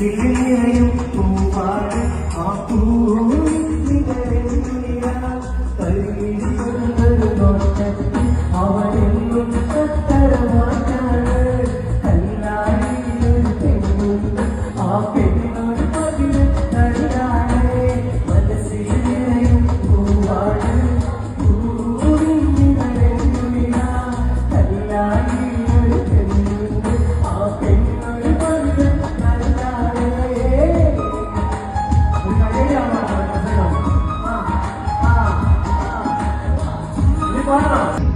മനസ്സിലെയും പൂവാട് ആ പൂവിൻ കരുവിടുന്നൊരു നോട്ടത്തിൽ അവരെന്നും തത്തരമാറ്റാണ് കല്ലായിട്ടൊരു പെണ്ണുണ്ട് ആ പെണ്ണോട് പതിനെട്ടറിയാണ് മനസ്സിലെയും പൂവാട് പൂവിൻ കല്ലായിട്ടൊരു പെണ്ണുണ്ട് ആ പെണ്ണോട് പതിനെട്ടറിയാണ് Wow.